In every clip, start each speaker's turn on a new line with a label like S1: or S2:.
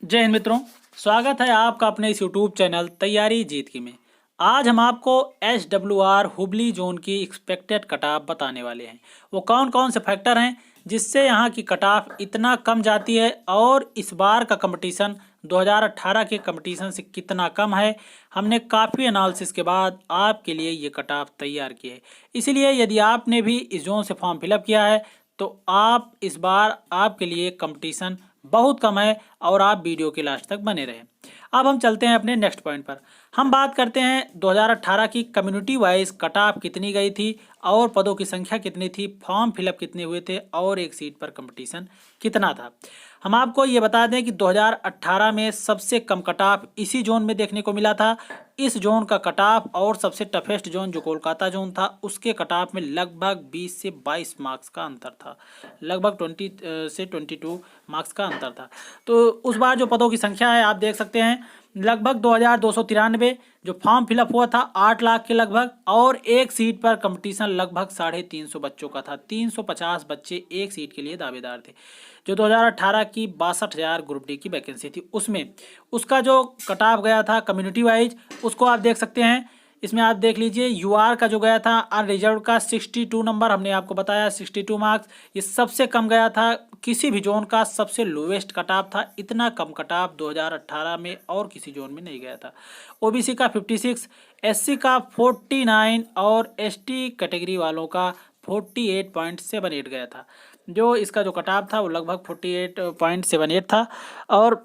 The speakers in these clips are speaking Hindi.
S1: जय हिंद मित्रों, स्वागत है आपका अपने इस यूट्यूब चैनल तैयारी जीत की में। आज हम आपको SWR हुबली जोन की एक्सपेक्टेड कट ऑफ बताने वाले हैं। वो कौन कौन से फैक्टर हैं जिससे यहाँ की कट ऑफ इतना कम जाती है और इस बार का कंपटीशन 2018 के कंपटीशन से कितना कम है। हमने काफ़ी एनालिसिस के बाद आपके लिए ये कट ऑफ तैयार की है। इसीलिए यदि आपने भी इस जोन से फॉर्म फिलअप किया है तो आप इस बार आपके लिए कंपटीशन बहुत कम है और आप वीडियो के लास्ट तक बने रहें। अब हम चलते हैं अपने नेक्स्ट पॉइंट पर। हम बात करते हैं 2018 की कम्युनिटी वाइज कट ऑफ कितनी गई थी और पदों की संख्या कितनी थी, फॉर्म फिलअप कितने हुए थे और एक सीट पर कंपटीशन कितना था। हम आपको ये बता दें कि 2018 में सबसे कम कट ऑफ इसी जोन में देखने को मिला था। इस जोन का कट ऑफ और सबसे टफेस्ट जोन जो कोलकाता जोन था उसके कट ऑफ में लगभग 20 से 22 मार्क्स का अंतर था, लगभग 20 से 22 मार्क्स का अंतर था। तो उस बार जो पदों की संख्या है आप देख सकते हैं, लगभग 2293 जो फॉर्म फिलअप हुआ था 8 लाख के लगभग, और एक सीट पर कंपटीशन लगभग 350 बच्चों का था। 350 बच्चे एक सीट के लिए दावेदार थे। जो 2018 की 62,000 ग्रुप डी की वैकेंसी थी उसमें उसका जो कट ऑफ गया था कम्युनिटी वाइज उसको आप देख सकते हैं। इसमें आप देख लीजिए यूआर का जो गया था अनरिजर्व का 62 नंबर, हमने आपको बताया 62 मार्क्स, ये सबसे कम गया था। किसी भी जोन का सबसे लोवेस्ट कट ऑफ था। इतना कम कट ऑफ 2018 में और किसी जोन में नहीं गया था। ओबीसी का 56, एससी का 49 और एसटी कैटेगरी वालों का 48.78 गया था। जो इसका जो कट ऑफ था वो लगभग 48.78 था। और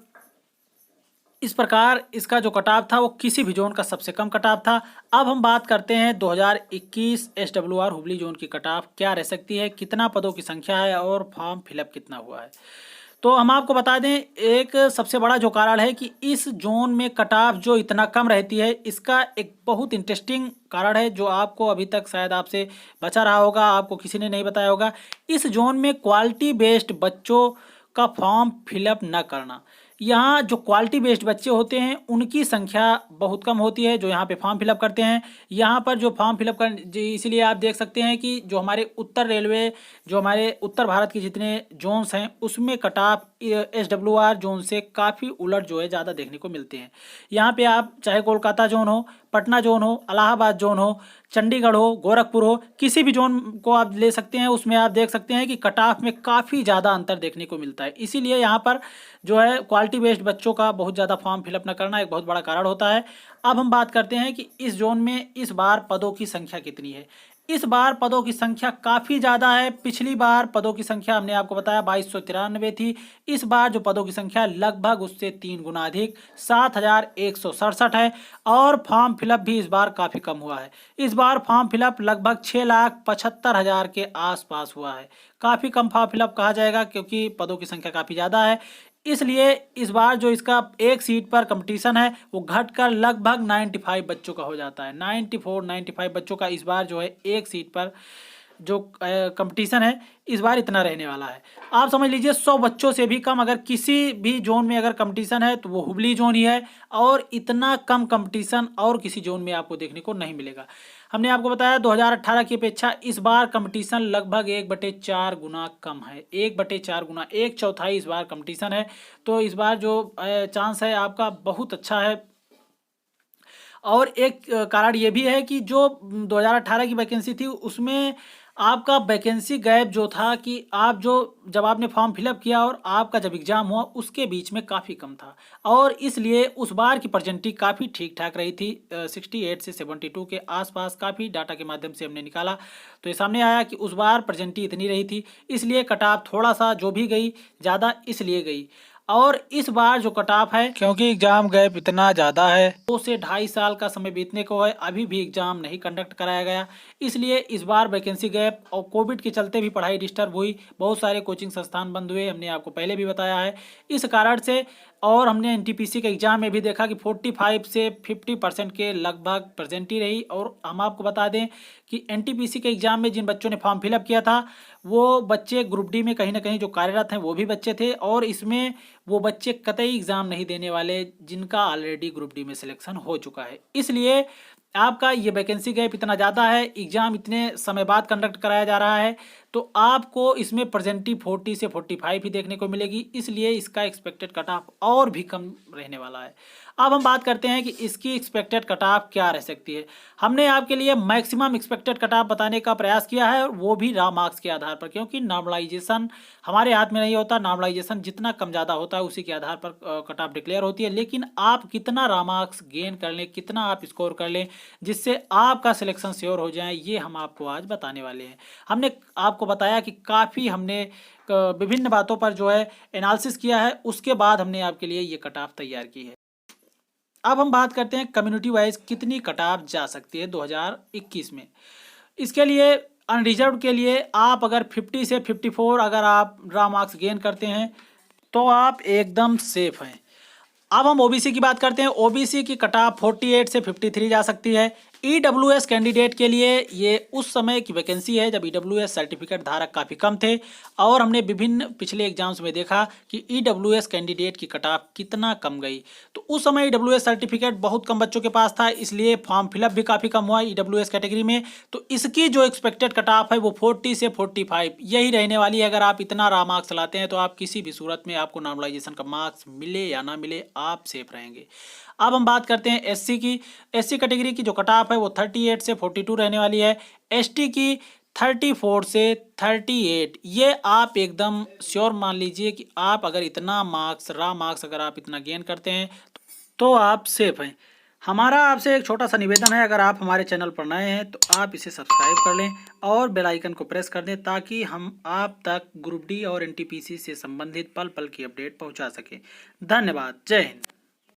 S1: इस प्रकार इसका जो कट ऑफ था वो किसी भी जोन का सबसे कम कट ऑफ था। अब हम बात करते हैं 2021 SWR हुबली जोन की कट ऑफ क्या रह सकती है, कितना पदों की संख्या है और फॉर्म फिलअप कितना हुआ है। तो हम आपको बता दें, एक सबसे बड़ा जो कारण है कि इस जोन में कट ऑफ जो इतना कम रहती है, इसका एक बहुत इंटरेस्टिंग कारण है जो आपको अभी तक शायद आपसे बचा रहा होगा, आपको किसी ने नहीं बताया होगा। इस जोन में क्वालिटी बेस्ड बच्चों का फॉर्म फिलअप न करना। यहाँ जो क्वालिटी बेस्ड बच्चे होते हैं उनकी संख्या बहुत कम होती है जो यहाँ पे फॉर्म फिलअप करते हैं। यहाँ पर जो फॉर्म फिलअप कर इसीलिए आप देख सकते हैं कि जो हमारे उत्तर रेलवे, जो हमारे उत्तर भारत के जितने जोन्स हैं उसमें कट ऑफ SWR जोन से काफ़ी उलट जो है ज़्यादा देखने को मिलते हैं। यहाँ पे आप चाहे कोलकाता जोन हो, पटना जोन हो, इलाहाबाद जोन हो, चंडीगढ़ हो, गोरखपुर हो, किसी भी जोन को आप ले सकते हैं, उसमें आप देख सकते हैं कि कट ऑफ में काफ़ी ज़्यादा अंतर देखने को मिलता है। इसीलिए यहाँ पर जो है क्वालिटी बेस्ड बच्चों का बहुत ज़्यादा फॉर्म फिलअप न करना एक बहुत बड़ा कारण होता है। अब हम बात करते हैं कि इस जोन में इस बार पदों की संख्या कितनी है। इस बार पदों की संख्या काफ़ी ज़्यादा है। पिछली बार पदों की संख्या हमने आपको बताया 2293 थी। इस बार जो पदों की संख्या लगभग उससे 3 गुना अधिक 7167 है। और फॉर्म फिलअप भी इस बार काफ़ी कम हुआ है। इस बार फॉर्म फिलअप लगभग 6,75,000 के आसपास हुआ है। काफ़ी कम फॉर्म फिलअप कहा जाएगा क्योंकि पदों की संख्या काफ़ी ज़्यादा है। इसलिए इस बार जो इसका एक सीट पर कंपटीशन है वो घटकर लगभग 95 बच्चों का हो जाता है। 94-95 बच्चों का इस बार जो है एक सीट पर जो कंपटीशन है इस बार इतना रहने वाला है। आप समझ लीजिए 100 बच्चों से भी कम अगर किसी भी जोन में अगर कंपटीशन है तो वो हुबली जोन ही है। और इतना कम कंपटीशन और किसी जोन में आपको देखने को नहीं मिलेगा। हमने आपको बताया 2018 की अपेक्षा इस बार कंपटीशन लगभग 1/4 गुना कम है। 1/4 गुना, 1/4 इस बार कंपटीशन है। तो इस बार जो चांस है आपका बहुत अच्छा है। और एक कारण ये भी है कि जो 2018 की वैकेंसी थी उसमें आपका वैकेंसी गैप जो था कि आप जो जब आपने फॉर्म फिलअप किया और आपका जब एग्ज़ाम हुआ उसके बीच में काफ़ी कम था। और इसलिए उस बार की परसेंटेज काफ़ी ठीक ठाक रही थी। 68 से 72 के आसपास काफ़ी डाटा के माध्यम से हमने निकाला तो ये सामने आया कि उस बार परसेंटेज इतनी रही थी। इसलिए कट ऑफ थोड़ा सा जो भी गई ज़्यादा इसलिए गई। और इस बार जो कट ऑफ है क्योंकि एग्जाम गैप इतना ज़्यादा है, 2 से 2.5 साल का समय बीतने को है, अभी भी एग्जाम नहीं कंडक्ट कराया गया। इसलिए इस बार वैकेंसी गैप और कोविड के चलते भी पढ़ाई डिस्टर्ब हुई, बहुत सारे कोचिंग संस्थान बंद हुए, हमने आपको पहले भी बताया है। इस कारण से और हमने एनटीपीसी के एग्ज़ाम में भी देखा कि 45 से 50% के लगभग प्रेजेंट ही रही। और हम आपको बता दें कि एनटीपीसी के एग्ज़ाम में जिन बच्चों ने फॉर्म फिलअप किया था वो बच्चे ग्रुप डी में कहीं ना कहीं जो कार्यरत हैं वो भी बच्चे थे। और इसमें वो बच्चे कतई एग्ज़ाम नहीं देने वाले जिनका ऑलरेडी ग्रुप डी में सिलेक्शन हो चुका है। इसलिए आपका ये वैकेंसी गैप इतना ज़्यादा है, एग्ज़ाम इतने समय बाद कंडक्ट कराया जा रहा है तो आपको इसमें परसेंटेज 40 से 45 ही देखने को मिलेगी, इसलिए इसका एक्सपेक्टेड कट ऑफ और भी कम रहने वाला है। अब हम बात करते हैं कि इसकी एक्सपेक्टेड कट ऑफ क्या रह सकती है। हमने आपके लिए मैक्सिमम एक्सपेक्टेड कट ऑफ बताने का प्रयास किया है, वो भी रॉ मार्क्स के आधार पर, क्योंकि नॉर्मलाइजेशन हमारे हाथ में नहीं होता। नॉर्मलाइजेशन जितना कम ज़्यादा होता है उसी के आधार पर कट ऑफ डिक्लेयर होती है। लेकिन आप कितना रॉ मार्क्स गेन कर लें, कितना आप स्कोर कर लें जिससे आपका सिलेक्शन श्योर हो जाए, ये हम आपको आज बताने वाले हैं। हमने आपको बताया कि काफ़ी हमने विभिन्न बातों पर जो है एनालिसिस किया है, उसके बाद हमने आपके लिए ये कट ऑफ तैयार की है। अब हम बात करते हैं कम्युनिटी वाइज कितनी कट ऑफ जा सकती है 2021 में। इसके लिए अनरिजर्व के लिए आप अगर 50 से 54 अगर आप रॉ मार्क्स गेन करते हैं तो आप एकदम सेफ हैं। अब हम ओबीसी की बात करते हैं। ओबीसी की कट ऑफ 48 से 53 जा सकती है। ईडब्ल्यूएस कैंडिडेट के लिए ये उस समय की वैकेंसी है जब ईडब्ल्यूएस सर्टिफिकेट धारक काफ़ी कम थे, और हमने विभिन्न पिछले एग्जाम्स में देखा कि ईडब्ल्यूएस कैंडिडेट की कट ऑफ कितना कम गई। तो उस समय ईडब्ल्यूएस सर्टिफिकेट बहुत कम बच्चों के पास था, इसलिए फॉर्म फिलअप भी काफ़ी कम हुआ ईडब्ल्यूएस कैटेगरी में। तो इसकी जो एक्सपेक्टेड कट ऑफ है वो 40 से 45 यही रहने वाली है। अगर आप इतना रॉ मार्क्स लाते हैं तो आप किसी भी सूरत में आपको नॉर्मलाइजेशन का मार्क्स मिले या ना मिले आप सेफ रहेंगे। अब हम बात करते हैं एससी की। एससी कैटेगरी की जो कट ऑफ है वो 38 से 42 रहने वाली है। एसटी की 34 से 38। ये आप एकदम श्योर मान लीजिए कि आप अगर इतना मार्क्स रॉ मार्क्स अगर आप इतना गेन करते हैं तो आप सेफ हैं। हमारा आपसे एक छोटा सा निवेदन है, अगर आप हमारे चैनल पर नए हैं तो आप इसे सब्सक्राइब कर लें और बेल आइकन को प्रेस कर दें ताकि हम आप तक ग्रुप डी और एनटीपीसी से संबंधित पल पल की अपडेट पहुंचा सकें। धन्यवाद। जय हिंद।